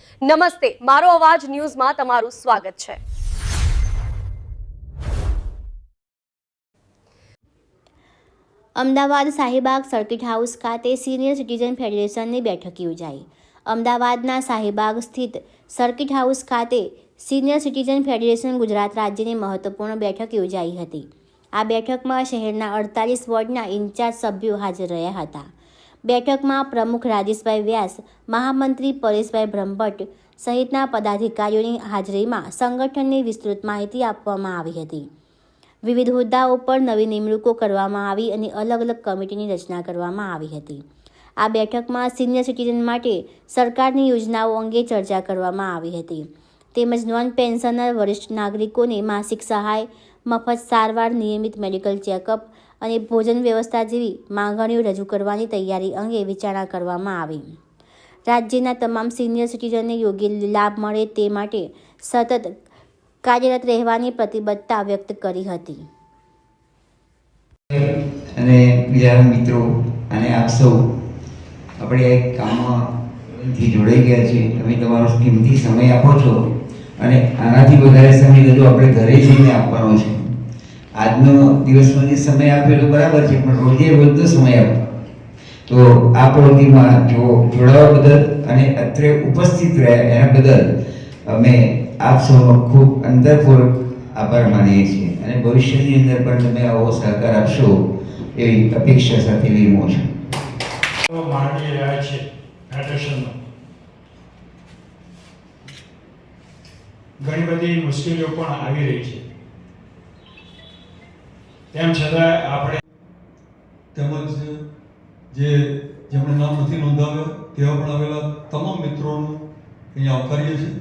નમસ્તે, મારો અવાજ ન્યૂઝમાં તમારું સ્વાગત છે। અમદાવાદ શાહીબાગ સર્કિટ હાઉસ ખાતે સિનિયર સિટીઝન ફેડરેશનની બેઠક યોજાઈ। અમદાવાદના શાહીબાગ સ્થિત સર્કિટ હાઉસ ખાતે સિનિયર સિટીઝન ફેડરેશન ગુજરાત રાજ્યની મહત્વપૂર્ણ બેઠક યોજાઈ હતી। આ બેઠકમાં શહેરના 48 વોર્ડના ઇન્ચાર્જ સભ્યો હાજર રહ્યા હતા। બેઠકમાં પ્રમુખ રાજેશભાઈ વ્યાસ, મહામંત્રી પરેશભાઈ બ્રહ્મભટ્ટ સહિતના પદાધિકારીઓની હાજરીમાં સંગઠનની વિસ્તૃત માહિતી આપવામાં આવી હતી। વિવિધ હોદ્દાઓ પર નવી નિમણૂકો કરવામાં આવી અને અલગ અલગ કમિટીની રચના કરવામાં આવી હતી। આ બેઠકમાં સિનિયર સિટીઝન માટે સરકારની યોજનાઓ અંગે ચર્ચા કરવામાં આવી હતી, તેમજ નોન પેન્શનર વરિષ્ઠ નાગરિકોને માસિક સહાય, મફત સારવાર, નિયમિત મેડિકલ ચેકઅપ અને ભોજન વ્યવસ્થા જેવી માંગણીઓ રજૂ કરવાની તૈયારી અંગે વિચારણા કરવામાં આવી। રાજ્યના તમામ સિનિયર સિટીઝનને યોગ્ય લાભ મળે તે માટે સતત કાર્યરત રહેવાની પ્રતિબદ્ધતા વ્યક્ત કરી હતી। અને બીજા મિત્રો અને આપ સૌ આપણે એક કામથી જોડાઈ ગયા છીએ। તમે તમારો કિંમતી સમય આપો છો અને આનાથી વધારે સમય બધું આપણે ઘરે જઈને આપવાનો છે। આજનો દિવસનો જે સમય આપેલો બરાબર છે, પણ રોજે રોજનો સમય આપો। તો આ પ્રવૃત્તિમાં જોડાવા બદલ અને અત્રે ઉપસ્થિત રહ્યા એના બદલ અમે આપ સૌનો ખૂબ અંતરપૂર્વક આભાર માનીએ છીએ અને ભવિષ્યની અંદર પણ તમે આવો સહકાર આપશો એવી અપેક્ષા સાથે વિરમું છું। માની રહ્યા છે ફેડરેશનનો ઘણી બધી મુશ્કેલીઓ પણ આવી રહી છે, તેમ છતાં આપણે તેમજ જેમણે નામ નથી નોંધાવ્યા તેવા પણ આવેલા તમામ મિત્રોનું અહીંયા આવકારીએ છીએ।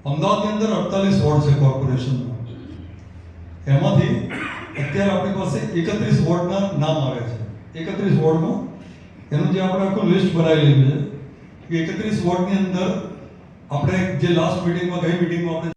અમદાવાદની અંદર 48 વોર્ડ છે કોર્પોરેશનમાં, એમાંથી અત્યારે આપણી પાસે 31 વોર્ડના નામ આવે છે। 31 વોર્ડમાં એનું જે આપણે આખું લિસ્ટ બનાવી લીધું છે કે 31 વોર્ડની અંદર આપણે જે લાસ્ટ મિટિંગમાં કઈ મિટિંગમાં આપણે